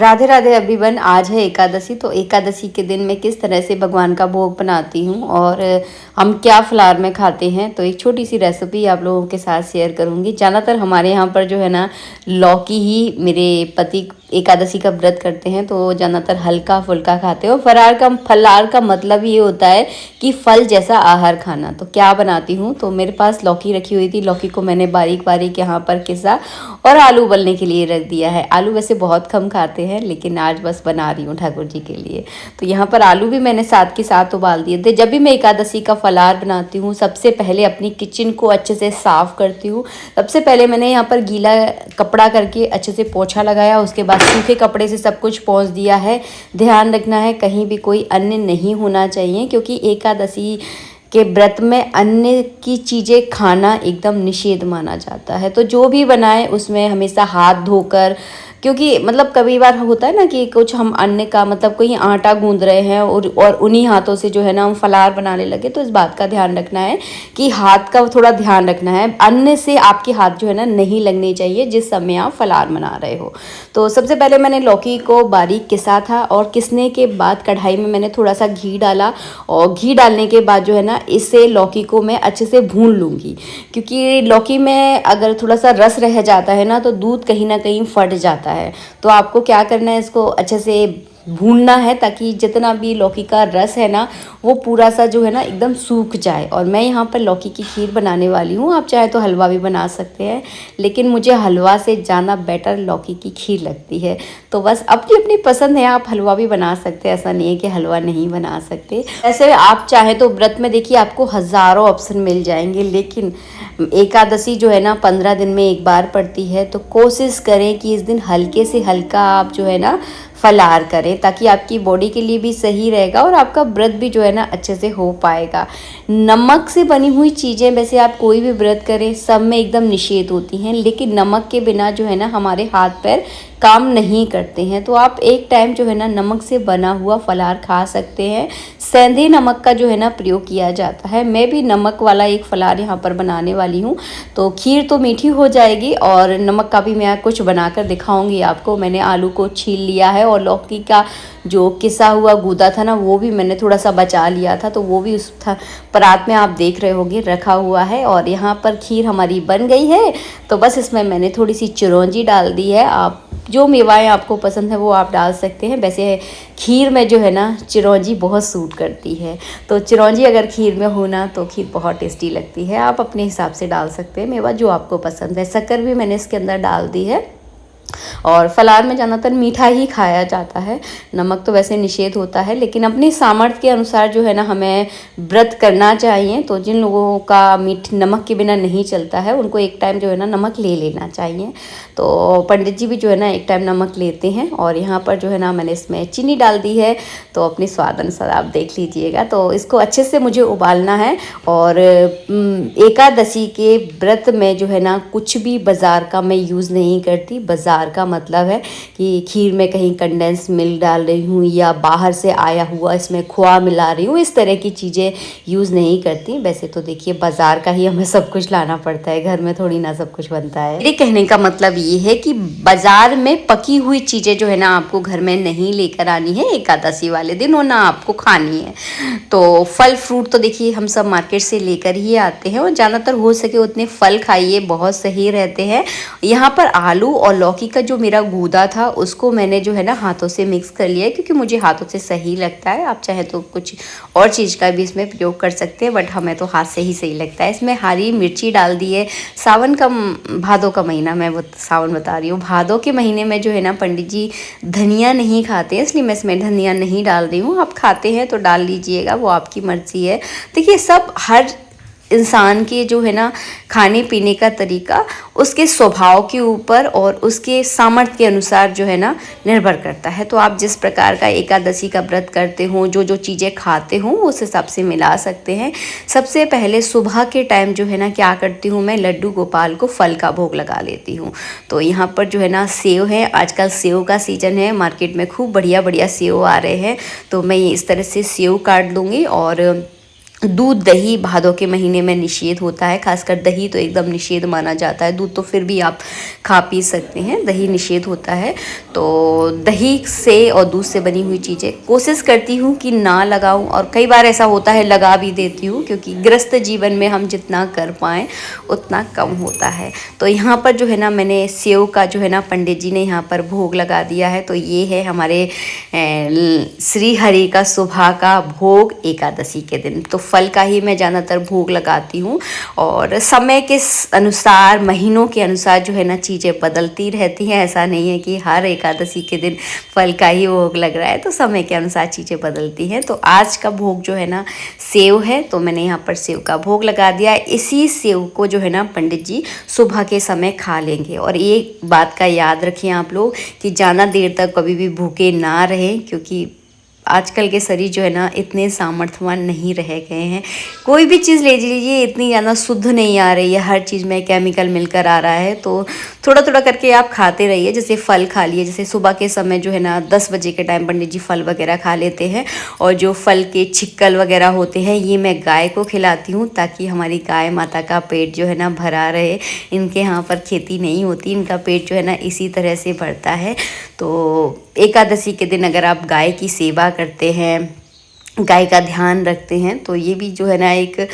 Radhe Radhe everyone. आज है एकादशी। तो एकादशी के दिन मैं किस तरह से भगवान का भोग बनाती हूँ और हम क्या फलाहार में खाते हैं, तो एक छोटी सी रेसिपी आप लोगों के साथ शेयर करूँगी। ज़्यादातर हमारे यहाँ पर जो है ना, लौकी ही मेरे पति एकादशी का व्रत करते हैं, तो ज़्यादातर हल्का फुल्का खाते हैं। और फलाहार का मतलब ये होता है कि फल जैसा आहार खाना। तो क्या बनाती हूँ, तो मेरे पास लौकी रखी हुई थी। लौकी को मैंने बारीक बारीक यहाँ पर किसा और आलू उबलने के लिए रख दिया है। आलू वैसे बहुत कम खाते हैं, लेकिन आज बस बना रही हूँ ठाकुर जी के लिए। तो यहाँ पर आलू भी मैंने साथ के साथ उबाल दिए थे। जब भी मैं एकादशी का फलाहार बनाती हूँ, सबसे पहले अपनी किचन को अच्छे से साफ़ करती हूँ। सबसे पहले मैंने यहाँ पर गीला कपड़ा करके अच्छे से पोछा लगाया, उसके बाद सूखे कपड़े से सब कुछ पोंछ दिया है। ध्यान रखना है कहीं भी कोई अन्न नहीं होना चाहिए, क्योंकि एकादशी के व्रत में अन्न की चीज़ें खाना एकदम निषेध माना जाता है। तो जो भी बनाए उसमें हमेशा हाथ धोकर, क्योंकि मतलब कभी बार होता है ना कि कुछ हम अन्न का मतलब कोई आटा गूंद रहे हैं और उन्हीं हाथों से जो है ना हम फलाहार बनाने लगे। तो इस बात का ध्यान रखना है कि हाथ का थोड़ा ध्यान रखना है। अन्न से आपके हाथ जो है ना नहीं लगने चाहिए जिस समय आप फलाहार बना रहे हो। तो सबसे पहले मैंने लौकी को बारीक किसा था, और किसने के बाद कढ़ाई में मैंने थोड़ा सा घी डाला। और घी डालने के बाद जो है ना, इससे लौकी को मैं अच्छे से भून लूँगी, क्योंकि लौकी में अगर थोड़ा सा रस रह जाता है ना, तो दूध कहीं ना कहीं फट जाता है। तो आपको क्या करना है, इसको अच्छे से भूनना है, ताकि जितना भी लौकी का रस है ना, वो पूरा सा जो है ना एकदम सूख जाए। और मैं यहाँ पर लौकी की खीर बनाने वाली हूँ। आप चाहे तो हलवा भी बना सकते हैं, लेकिन मुझे हलवा से ज़्यादा बेटर लौकी की खीर लगती है। तो बस अपनी अपनी पसंद है, आप हलवा भी बना सकते हैं, ऐसा नहीं है कि हलवा नहीं बना सकते। ऐसे आप चाहे तो व्रत में देखिए आपको हज़ारों ऑप्शन मिल जाएंगे, लेकिन एकादशी जो है ना 15 दिन में एक बार पड़ती है। तो कोशिश करें कि इस दिन हल्के से हल्का आप जो है ना फलाहार करें, ताकि आपकी बॉडी के लिए भी सही रहेगा और आपका व्रत भी जो है ना अच्छे से हो पाएगा। नमक से बनी हुई चीज़ें वैसे आप कोई भी व्रत करें, सब में एकदम निषेध होती हैं, लेकिन नमक के बिना जो है ना हमारे हाथ पैर काम नहीं करते हैं। तो आप एक टाइम जो है ना नमक से बना हुआ फलाहार खा सकते हैं। सेंधे नमक का जो है ना प्रयोग किया जाता है। मैं भी नमक वाला एक फलाहार यहाँ पर बनाने वाली हूँ। तो खीर तो मीठी हो जाएगी और नमक का भी मैं कुछ बनाकर दिखाऊंगी आपको। मैंने आलू को छील लिया है, और लौकी का जो किसा हुआ गूदा था ना, वो भी मैंने थोड़ा सा बचा लिया था, तो वो भी उस परात में आप देख रहे होंगे रखा हुआ है। और यहाँ पर खीर हमारी बन गई है। तो बस इसमें मैंने थोड़ी सी चिरौंजी डाल दी है। आप जो मेवाएं आपको पसंद है वो आप डाल सकते हैं। वैसे खीर में जो है ना चिरौंजी बहुत सूट करती है, तो चिरौंजी अगर खीर में हो ना, तो खीर बहुत टेस्टी लगती है। आप अपने हिसाब से डाल सकते हैं मेवा जो आपको पसंद है। शक्कर भी मैंने इसके अंदर डाल दी है। और फलाहार में ज़्यादातर मीठा ही खाया जाता है, नमक तो वैसे निषेध होता है, लेकिन अपनी सामर्थ्य के अनुसार जो है ना हमें व्रत करना चाहिए। तो जिन लोगों का नमक के बिना नहीं चलता है, उनको एक टाइम जो है ना नमक ले लेना चाहिए। तो पंडित जी भी जो है ना एक टाइम नमक लेते हैं। और यहाँ पर जो है ना मैंने इसमें चीनी डाल दी है, तो अपने स्वाद अनुसार आप देख लीजिएगा। तो इसको अच्छे से मुझे उबालना है। और एकादशी के व्रत में जो है ना कुछ भी बाज़ार का मैं यूज़ नहीं करती। बाज़ार का मतलब है कि खीर में कहीं कंडेंस मिल्क डाल रही हूँ, या बाहर से आया हुआ इसमें खोआ मिला रही हूँ, इस तरह की चीज़ें यूज़ नहीं करती। वैसे तो देखिए बाज़ार का ही हमें सब कुछ लाना पड़ता है, घर में थोड़ी ना सब कुछ बनता है। मेरे कहने का मतलब ये है कि बाज़ार में पकी हुई चीज़ें जो है ना आपको घर में नहीं लेकर आनी है एकादशी वाले दिन, और ना आपको खानी है। तो फल फ्रूट तो देखिए हम सब मार्केट से लेकर ही आते हैं, और ज़्यादातर हो सके उतने फल खाइए, बहुत सही रहते हैं। यहाँ पर आलू और लौकी का जो मेरा गूदा था, उसको मैंने जो है ना हाथों से मिक्स कर लिया है, क्योंकि मुझे हाथों से सही लगता है। आप चाहे तो कुछ और चीज़ का भी इसमें प्रयोग कर सकते हैं, बट हमें तो हाथ से ही सही लगता है। इसमें हरी मिर्ची डाल दी है। सावन का भादों का महीना, मैं वो सावन बता रही हूँ, भादों के महीने में जो है ना पंडित जी धनिया नहीं खाते, इसलिए मैं इसमें धनिया नहीं डाल रही हूँ। आप खाते हैं तो डाल लीजिएगा, वो आपकी मर्ज़ी है। देखिए सब हर इंसान के जो है ना खाने पीने का तरीका उसके स्वभाव के ऊपर और उसके सामर्थ्य के अनुसार जो है ना निर्भर करता है। तो आप जिस प्रकार का एकादशी का व्रत करते हो, जो जो चीज़ें खाते हो, उस हिसाब से मिला सकते हैं। सबसे पहले सुबह के टाइम जो है ना क्या करती हूँ, मैं लड्डू गोपाल को फल का भोग लगा लेती हूँ। तो यहाँ पर जो है ना सेव है, आजकल सेव का सीज़न है, मार्केट में खूब बढ़िया बढ़िया सेव आ रहे हैं। तो मैं इस तरह से सेव काट दूँगी और दूध दही भादों के महीने में निषेध होता है, खासकर दही तो एकदम निषेध माना जाता है। दूध तो फिर भी आप खा पी सकते हैं, दही निषेध होता है। तो दही से और दूध से बनी हुई चीज़ें कोशिश करती हूँ कि ना लगाऊं, और कई बार ऐसा होता है लगा भी देती हूँ, क्योंकि गृहस्थ जीवन में हम जितना कर पाएँ उतना कम होता है। तो यहाँ पर जो है ना मैंने सेव का जो है ना पंडित जी ने यहाँ पर भोग लगा दिया है। तो ये है हमारे श्री हरि का सुबह का भोग एकादशी के दिन। तो फल का ही मैं ज़्यादातर भोग लगाती हूँ, और समय के अनुसार महीनों के अनुसार जो है ना चीज़ें बदलती रहती हैं। ऐसा नहीं है कि हर एकादशी के दिन फल का ही भोग लग रहा है, तो समय के अनुसार चीज़ें बदलती हैं। तो आज का भोग जो है ना सेव है, तो मैंने यहाँ पर सेव का भोग लगा दिया। इसी सेव को जो है ना पंडित जी सुबह के समय खा लेंगे। और एक बात का याद रखें आप लोग कि ज़्यादा देर तक कभी भी भूखे ना रहें, क्योंकि आजकल के शरीर जो है ना इतने सामर्थ्यवान नहीं रह गए हैं। कोई भी चीज़ ले लीजिए इतनी ज़्यादा शुद्ध नहीं आ रही है, हर चीज़ में केमिकल मिलकर आ रहा है। तो थोड़ा थोड़ा करके आप खाते रहिए। जैसे फल खा लिए, जैसे सुबह के समय जो है ना 10 बजे के टाइम पंडित जी फल वगैरह खा लेते हैं, और जो फल के छिक्कल वगैरह होते हैं ये मैं गाय को खिलाती हूँ, ताकि हमारी गाय माता का पेट जो है ना भरा रहे। इनके यहाँ पर खेती नहीं होती, इनका पेट जो है ना इसी तरह से भरता है। तो एकादशी के दिन अगर आप गाय की सेवा करते हैं, गाय का ध्यान रखते हैं, तो ये भी जो है ना एक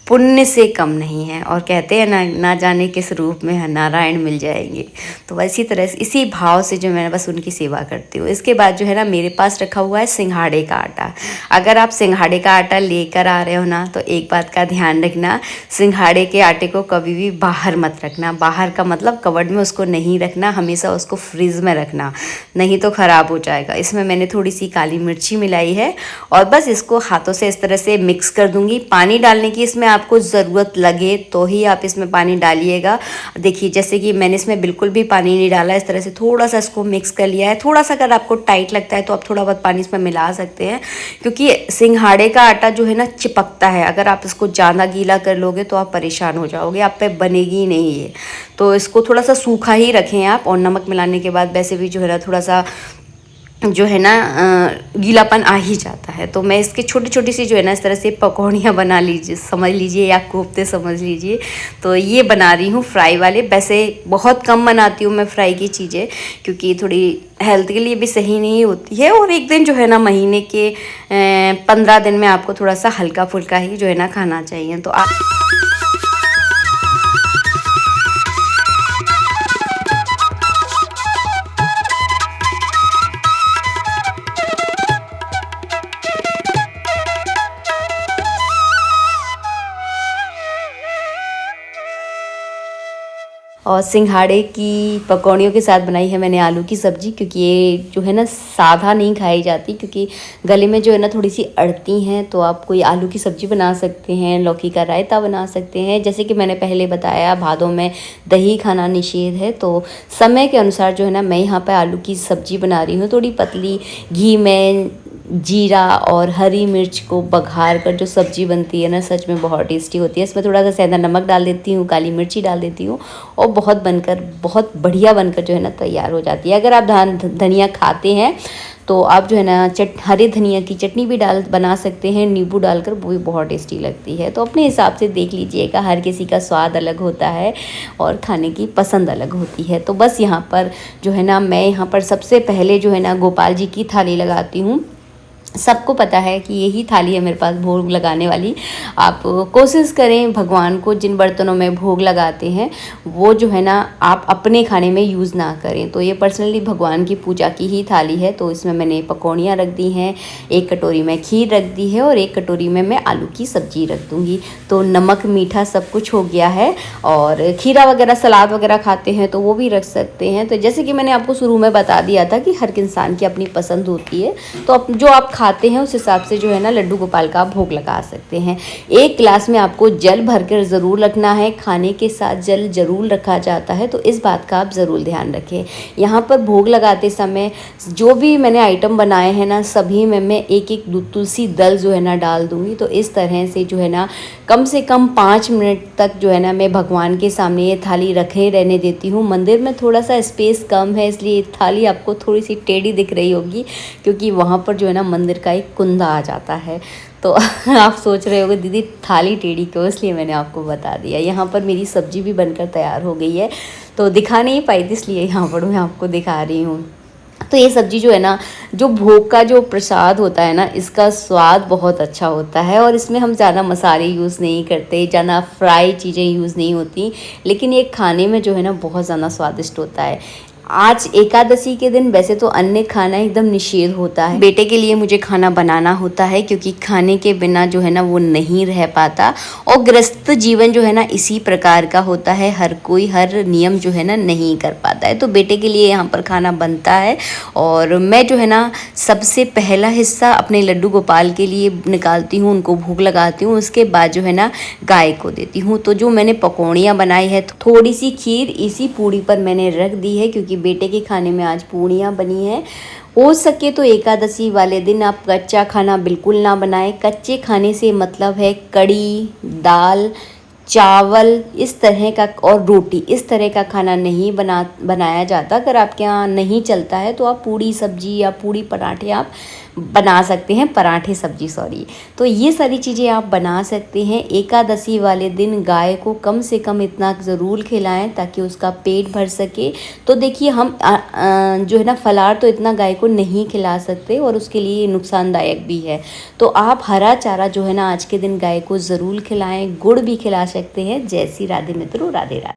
पुण्य से कम नहीं है। और कहते हैं ना जाने किस रूप में नारायण मिल जाएंगे। तो इसी तरह से इसी भाव से जो मैं बस उनकी सेवा करती हूँ। इसके बाद जो है ना मेरे पास रखा हुआ है सिंघाड़े का आटा। अगर आप सिंघाड़े का आटा लेकर आ रहे हो ना, तो एक बात का ध्यान रखना, सिंघाड़े के आटे को कभी भी बाहर मत रखना। बाहर का मतलब कवर्ड में उसको नहीं रखना, हमेशा उसको फ्रिज में रखना, नहीं तो ख़राब हो जाएगा। इसमें मैंने थोड़ी सी काली मिर्ची मिलाई है, और बस इसको हाथों से इस तरह से मिक्स कर दूँगी। पानी डालने की इसमें आपको ज़रूरत लगे तो ही आप इसमें पानी डालिएगा। देखिए जैसे कि मैंने इसमें बिल्कुल भी पानी नहीं डाला, इस तरह से थोड़ा सा इसको मिक्स कर लिया है। थोड़ा सा अगर आपको टाइट लगता है तो आप थोड़ा बहुत पानी इसमें मिला सकते हैं, क्योंकि सिंघाड़े का आटा जो है ना चिपकता है। अगर आप इसको ज़्यादा गीला कर लोगे तो आप परेशान हो जाओगे, आप पे बनेगी ही नहीं ये। तो इसको थोड़ा सा सूखा ही रखें आप। और नमक मिलाने के बाद वैसे भी जो है ना थोड़ा सा जो है ना गीलापन आ ही जाता है। तो मैं इसके छोटी छोटी सी जो है ना इस तरह से पकौड़ियाँ बना लीजिए, समझ लीजिए, या कोफ्ते समझ लीजिए। तो ये बना रही हूँ फ्राई वाले। वैसे बहुत कम बनाती हूँ मैं फ्राई की चीज़ें, क्योंकि थोड़ी हेल्थ के लिए भी सही नहीं होती है। और एक दिन जो है ना महीने के 15 दिन में आपको थोड़ा सा हल्का फुल्का ही जो है ना खाना चाहिए। तो आप और सिंघाड़े की पकौड़ियों के साथ बनाई है मैंने आलू की सब्ज़ी, क्योंकि ये जो है ना सादा नहीं खाई जाती, क्योंकि गले में जो है ना थोड़ी सी अड़ती हैं। तो आप कोई आलू की सब्ज़ी बना सकते हैं, लौकी का रायता बना सकते हैं। जैसे कि मैंने पहले बताया भादों में दही खाना निषेध है, तो समय के अनुसार जो है ना मैं यहाँ पर आलू की सब्ज़ी बना रही हूँ। थोड़ी पतली घी में जीरा और हरी मिर्च को बघार कर जो सब्ज़ी बनती है ना, सच में बहुत टेस्टी होती है। इसमें थोड़ा सा सेंधा नमक डाल देती हूँ, काली मिर्ची डाल देती हूँ, और बहुत बढ़िया बनकर जो है ना तैयार हो जाती है। अगर आप धनिया खाते हैं तो आप जो है ना हरे धनिया की चटनी भी बना सकते हैं, नींबू डालकर, वो भी बहुत टेस्टी लगती है। तो अपने हिसाब से देख लीजिएगा, हर किसी का स्वाद अलग होता है और खाने की पसंद अलग होती है। तो बस यहाँ पर जो है ना मैं यहाँ पर सबसे पहले जो है ना गोपाल जी की थाली लगाती हूँ। सबको पता है कि यही थाली है मेरे पास भोग लगाने वाली। आप कोशिश करें भगवान को जिन बर्तनों में भोग लगाते हैं वो जो है ना आप अपने खाने में यूज़ ना करें। तो ये पर्सनली भगवान की पूजा की ही थाली है। तो इसमें मैंने पकौड़ियाँ रख दी हैं, एक कटोरी में खीर रख दी है, और एक कटोरी में मैं आलू की सब्ज़ी रख दूँगी। तो नमक मीठा सब कुछ हो गया है। और खीरा वगैरह सलाद वगैरह खाते हैं तो वो भी रख सकते हैं। तो जैसे कि मैंने आपको शुरू में बता दिया था कि हर इंसान की अपनी पसंद होती है, तो जो आप खाते हैं उस हिसाब से जो है ना लड्डू गोपाल का भोग लगा सकते हैं। एक गिलास में आपको जल भरकर ज़रूर रखना है, खाने के साथ जल ज़रूर रखा जाता है, तो इस बात का आप ज़रूर ध्यान रखें। यहाँ पर भोग लगाते समय जो भी मैंने आइटम बनाए हैं ना, सभी में मैं एक एक तुलसी दल जो है ना डाल दूँगी। तो इस तरह से जो है ना कम से कम 5 मिनट तक जो है ना मैं भगवान के सामने ये थाली रखे रहने देती हूँ। मंदिर में थोड़ा सा स्पेस कम है, इसलिए थाली आपको थोड़ी सी टेढ़ी दिख रही होगी, क्योंकि वहाँ पर जो है ना मंदिर मंदिर का एक कुंदा आ जाता है। तो आप सोच रहे होगे दीदी थाली टेढ़ी क्यों, इसलिए मैंने आपको बता दिया। यहाँ पर मेरी सब्जी भी बनकर तैयार हो गई है, तो दिखा नहीं पाई थी इसलिए यहाँ पर मैं आपको दिखा रही हूँ। तो ये सब्ज़ी जो है ना, जो भोग का जो प्रसाद होता है ना, इसका स्वाद बहुत अच्छा होता है और इसमें हम ज़्यादा मसाले यूज़ नहीं करते, ज़्यादा फ्राई चीज़ें यूज़ नहीं होती, लेकिन ये खाने में जो है ना बहुत ज़्यादा स्वादिष्ट होता है। आज एकादशी के दिन वैसे तो अन्य खाना एकदम निषेध होता है, बेटे के लिए मुझे खाना बनाना होता है क्योंकि खाने के बिना जो है ना वो नहीं रह पाता। और गृहस्थ जीवन जो है ना इसी प्रकार का होता है, हर कोई हर नियम जो है ना नहीं कर पाता है, तो बेटे के लिए यहाँ पर खाना बनता है। और मैं जो है ना सबसे पहला हिस्सा अपने लड्डू गोपाल के लिए निकालती हूँ, उनको भूख लगाती हूँ, उसके बाद जो है ना गाय को देती हूँ। तो जो मैंने पकौड़ियाँ बनाई है, थोड़ी सी खीर इसी पूड़ी पर मैंने रख दी है क्योंकि बेटे के खाने में आज पूड़ियाँ बनी हैं। हो सके तो एकादशी वाले दिन आप कच्चा खाना बिल्कुल ना बनाएं। कच्चे खाने से मतलब है कड़ी, दाल, चावल इस तरह का और रोटी, इस तरह का खाना नहीं बनाया जाता। अगर आपके यहाँ नहीं चलता है तो आप पूड़ी सब्जी या पूड़ी पराठे आप बना सकते हैं, पराठे सब्जी सॉरी। तो ये सारी चीज़ें आप बना सकते हैं। एकादशी वाले दिन गाय को कम से कम इतना ज़रूर खिलाएं ताकि उसका पेट भर सके। तो देखिए हम जो है ना फलाहार तो इतना गाय को नहीं खिला सकते और उसके लिए नुकसानदायक भी है। तो आप हरा चारा जो है ना आज के दिन गाय को ज़रूर खिलाएं, गुड़ भी खिला सकते हैं। जय श्री राधे मित्रों, राधे राधे।